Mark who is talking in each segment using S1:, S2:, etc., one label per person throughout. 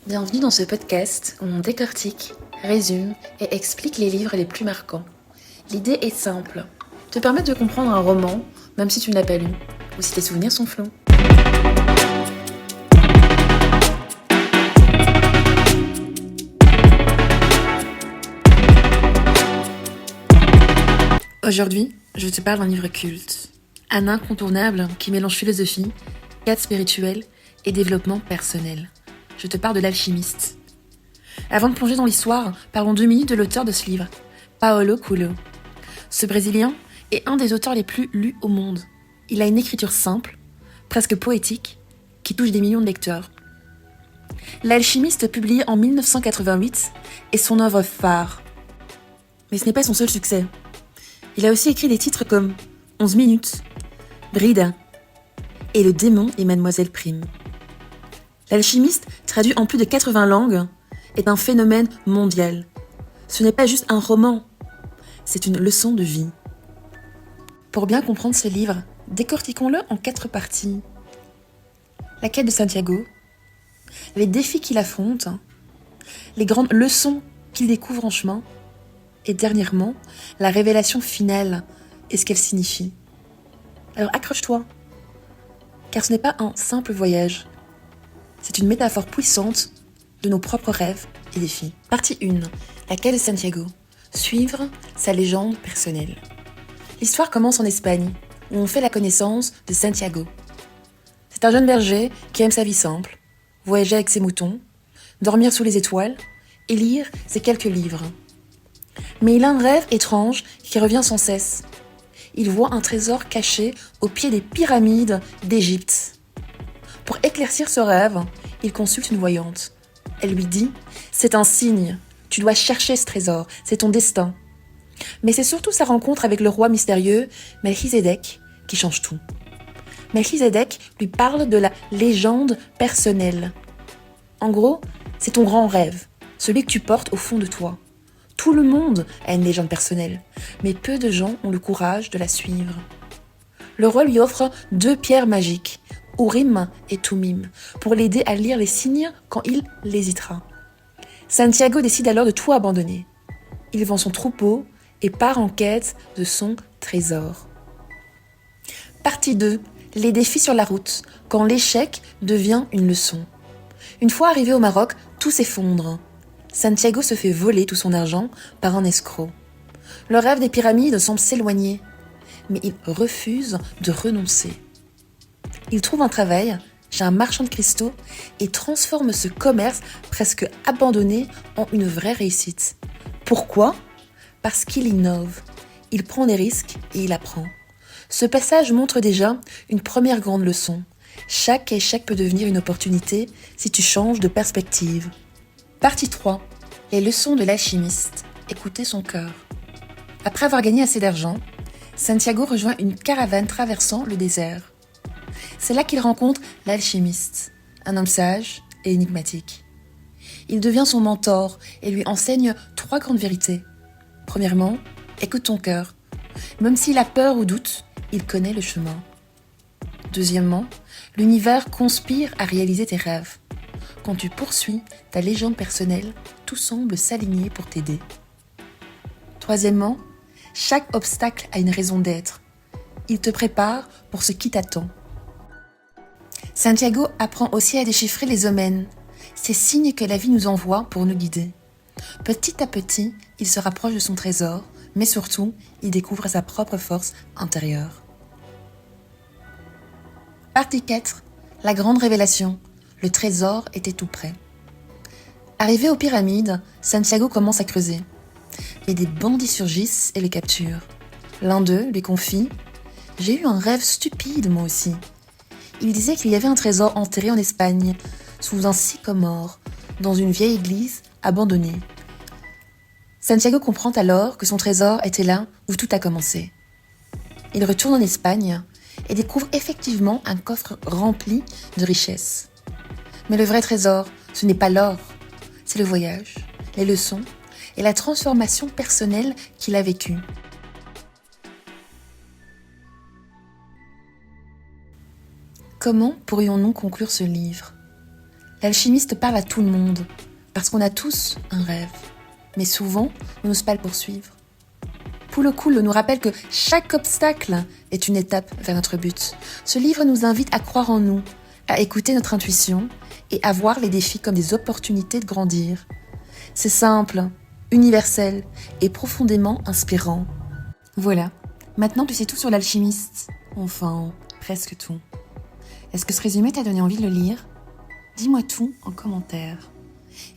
S1: Bienvenue dans ce podcast où on décortique, résume et explique les livres les plus marquants. L'idée est simple, te permettre de comprendre un roman, même si tu ne l'as pas lu, ou si tes souvenirs sont flous. Aujourd'hui, je te parle d'un livre culte, un incontournable qui mélange philosophie, quête spirituelle et développement personnel. Je te parle de l'Alchimiste. Avant de plonger dans l'histoire, parlons 2 minutes de l'auteur de ce livre, Paulo Coelho. Ce Brésilien est un des auteurs les plus lus au monde. Il a une écriture simple, presque poétique, qui touche des millions de lecteurs. L'Alchimiste, publié en 1988, est son œuvre phare. Mais ce n'est pas son seul succès. Il a aussi écrit des titres comme 11 minutes, Brida et Le démon et Mademoiselle Prime. L'Alchimiste, traduit en plus de 80 langues, est un phénomène mondial. Ce n'est pas juste un roman, c'est une leçon de vie. Pour bien comprendre ce livre, décortiquons-le en 4 parties. La quête de Santiago, les défis qu'il affronte, les grandes leçons qu'il découvre en chemin, et dernièrement, la révélation finale et ce qu'elle signifie. Alors accroche-toi, car ce n'est pas un simple voyage, c'est une métaphore puissante de nos propres rêves et défis. Partie 1. La quête de Santiago. Suivre sa légende personnelle. L'histoire commence en Espagne, où on fait la connaissance de Santiago. C'est un jeune berger qui aime sa vie simple, voyager avec ses moutons, dormir sous les étoiles et lire ses quelques livres. Mais il a un rêve étrange qui revient sans cesse. Il voit un trésor caché au pied des pyramides d'Égypte. Pour éclaircir ce rêve, il consulte une voyante. Elle lui dit « C'est un signe, tu dois chercher ce trésor, c'est ton destin. » Mais c'est surtout sa rencontre avec le roi mystérieux, Melchizedek, qui change tout. Melchizedek lui parle de la légende personnelle. En gros, c'est ton grand rêve, celui que tu portes au fond de toi. Tout le monde a une légende personnelle, mais peu de gens ont le courage de la suivre. Le roi lui offre 2 pierres magiques, Urim et Tumim, pour l'aider à lire les signes quand il l'hésitera. Santiago décide alors de tout abandonner. Il vend son troupeau et part en quête de son trésor. Partie 2. Les défis sur la route, quand l'échec devient une leçon. Une fois arrivé au Maroc, tout s'effondre. Santiago se fait voler tout son argent par un escroc. Le rêve des pyramides semble s'éloigner, mais il refuse de renoncer. Il trouve un travail chez un marchand de cristaux et transforme ce commerce presque abandonné en une vraie réussite. Pourquoi ? Parce qu'il innove, il prend des risques et il apprend. Ce passage montre déjà une première grande leçon. Chaque échec peut devenir une opportunité si tu changes de perspective. Partie 3. Les leçons de l'alchimiste. Écouter son cœur. Après avoir gagné assez d'argent, Santiago rejoint une caravane traversant le désert. C'est là qu'il rencontre l'alchimiste, un homme sage et énigmatique. Il devient son mentor et lui enseigne 3 grandes vérités. Premièrement, écoute ton cœur. Même s'il a peur ou doute, il connaît le chemin. Deuxièmement, l'univers conspire à réaliser tes rêves. Quand tu poursuis ta légende personnelle, tout semble s'aligner pour t'aider. Troisièmement, chaque obstacle a une raison d'être. Il te prépare pour ce qui t'attend. Santiago apprend aussi à déchiffrer les omens, ces signes que la vie nous envoie pour nous guider. Petit à petit, il se rapproche de son trésor, mais surtout, il découvre sa propre force intérieure. Partie 4. La grande révélation. Le trésor était tout près. Arrivé aux pyramides, Santiago commence à creuser. Mais des bandits surgissent et le capturent. L'un d'eux lui confie « J'ai eu un rêve stupide moi aussi. Il disait qu'il y avait un trésor enterré en Espagne, sous un sycomore, dans une vieille église abandonnée. » Santiago comprend alors que son trésor était là où tout a commencé. Il retourne en Espagne et découvre effectivement un coffre rempli de richesses. Mais le vrai trésor, ce n'est pas l'or, c'est le voyage, les leçons et la transformation personnelle qu'il a vécue. Comment pourrions-nous conclure ce livre ? L'alchimiste parle à tout le monde, parce qu'on a tous un rêve. Mais souvent, on n'ose pas le poursuivre. Paulo Coelho nous rappelle que chaque obstacle est une étape vers notre but. Ce livre nous invite à croire en nous, à écouter notre intuition et à voir les défis comme des opportunités de grandir. C'est simple, universel et profondément inspirant. Voilà, maintenant tu sais tout sur l'alchimiste. Enfin, presque tout. Est-ce que ce résumé t'a donné envie de le lire ? Dis-moi tout en commentaire.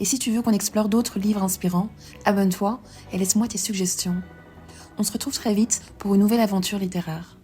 S1: Et si tu veux qu'on explore d'autres livres inspirants, abonne-toi et laisse-moi tes suggestions. On se retrouve très vite pour une nouvelle aventure littéraire.